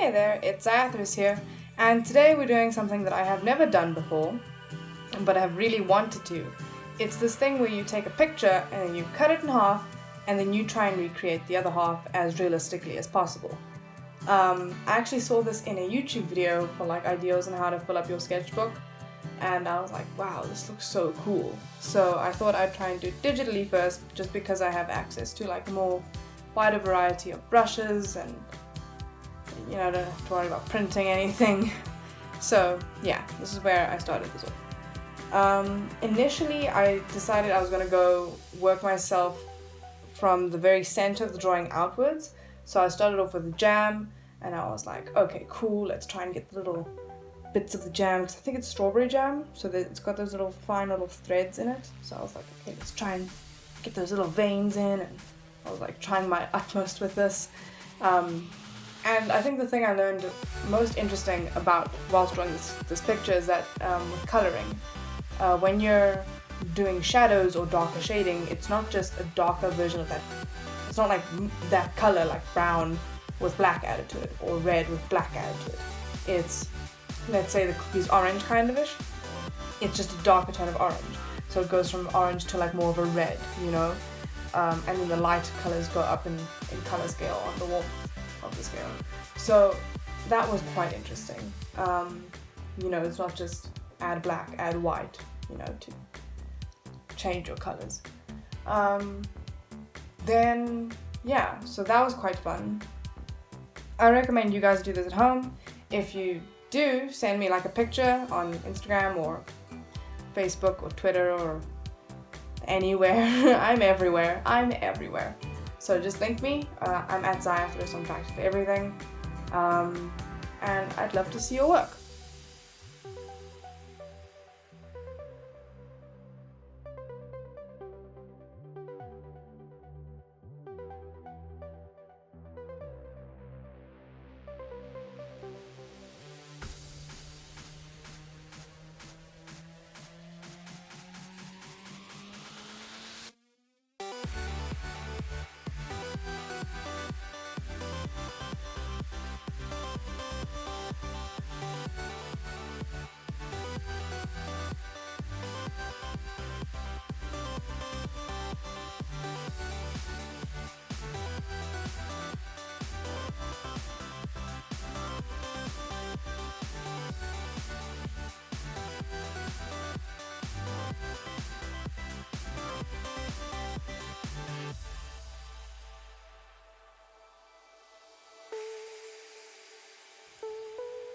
Hi there, it's Xiathoras here, and today we're doing something that I have never done before, but I have really wanted to. It's this thing where you take a picture and then you cut it in half, and then you try and recreate the other half as realistically as possible. I actually saw this in a YouTube video for like ideas on how to fill up your sketchbook, and I was like, wow, this looks so cool. So I thought I'd try and do it digitally first, just because I have access to like a more wider variety of brushes and I don't have to worry about printing anything. So yeah, this is where I started this off. Initially I decided I was going to go work myself from the very center of the drawing outwards. So I started off with the jam and I was like, okay, cool, let's try and get the little bits of the jam, because I think it's strawberry jam, so that it's got those little fine little threads in it. So I was like, okay, let's try and get those little veins in, and I was like trying my utmost with this. And I think the thing I learned most interesting about whilst drawing this picture is that with colouring, when you're doing shadows or darker shading, it's not just a darker version of that. It's not like that colour, like brown with black added to it, or red with black added to it. It's, let's say the cookie's orange kind of ish. It's just a darker tone of orange. So it goes from orange to like more of a red, and then the light colours go up in colour scale on the warmth of the scale. So that was quite interesting. It's not just add black, add white, to change your colours. So that was quite fun. I recommend you guys do this at home. If you do, send me like a picture on Instagram or Facebook or Twitter or anywhere. I'm everywhere. So just link me. I'm at Xiathoras on practically everything. And I'd love to see your work.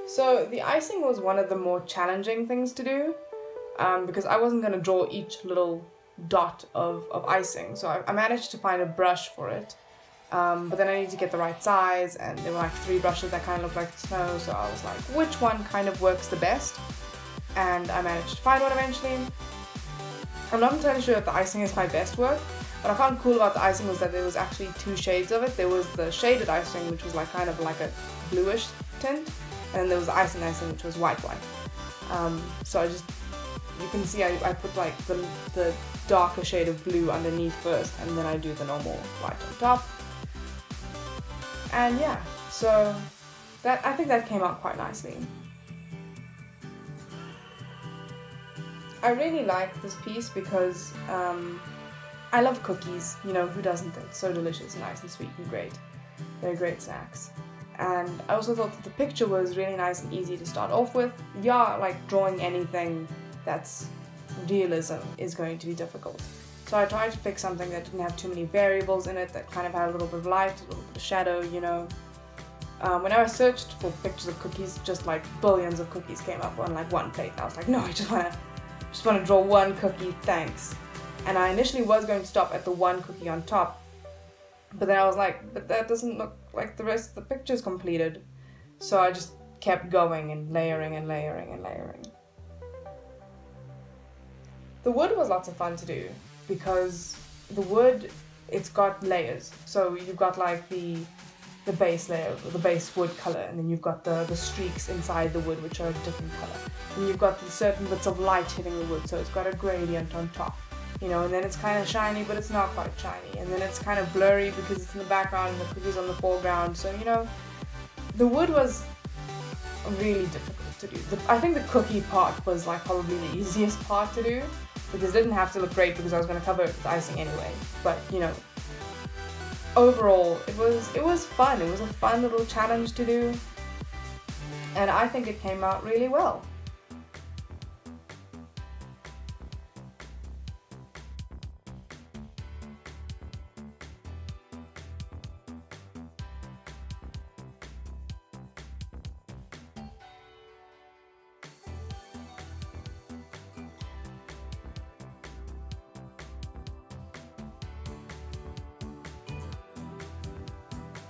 So the icing was one of the more challenging things to do, because I wasn't going to draw each little dot of icing. So I managed to find a brush for it, but then I needed to get the right size, and there were like 3 brushes that kind of looked like snow, so I was like, which one kind of works the best? And I managed to find one eventually. I'm not entirely sure if the icing is my best work. What I found cool about the icing was that there was actually 2 shades of it. There was the shaded icing, which was like kind of like a bluish tint, and then there was the icing, which was white. So you can see I put like the darker shade of blue underneath first, and then I do the normal white on top. And yeah, so I think that came out quite nicely. I really like this piece because I love cookies, who doesn't? It's so delicious, nice and sweet and great. They're great snacks. And I also thought that the picture was really nice and easy to start off with. Yeah, like drawing anything that's realism is going to be difficult. So I tried to pick something that didn't have too many variables in it, that kind of had a little bit of light, a little bit of shadow, When I searched for pictures of cookies, just like billions of cookies came up on like one plate. And I was like, no, I just want to draw one cookie, thanks. And I initially was going to stop at the one cookie on top, but then I was like, but that doesn't look like the rest of the picture's completed. So I just kept going and layering and layering and layering. The wood was lots of fun to do because the wood, it's got layers. So you've got like the base layer, the base wood color, and then you've got the streaks inside the wood, which are a different color. And you've got the certain bits of light hitting the wood, so it's got a gradient on top. And then it's kind of shiny, but it's not quite shiny. And then it's kind of blurry because it's in the background and the cookie's on the foreground. So, The wood was really difficult to do. I think the cookie part was like probably the easiest part to do, because it didn't have to look great because I was going to cover it with icing anyway. But you know, overall it was fun. It was a fun little challenge to do, and I think it came out really well.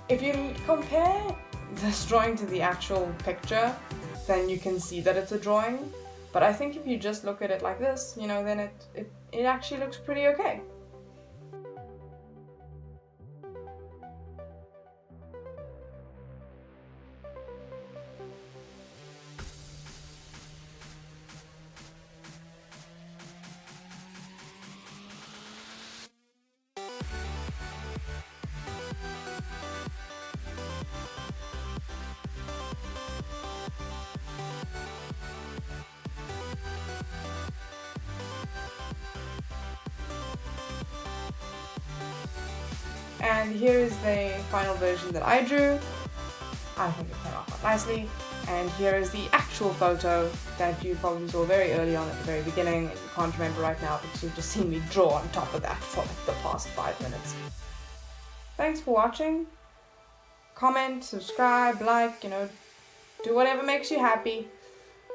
If you compare this drawing to the actual picture, then you can see that it's a drawing. But I think if you just look at it like this, you know, then it actually looks pretty okay. And here is the final version that I drew. I think it came out quite nicely. And here is the actual photo that you probably saw very early on at the very beginning, and you can't remember right now because you've just seen me draw on top of that for like the past 5 minutes. Thanks for watching. Comment, subscribe, like, you know, do whatever makes you happy.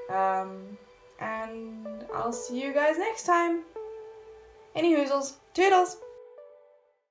And I'll see you guys next time. Any hoozles. Toodles!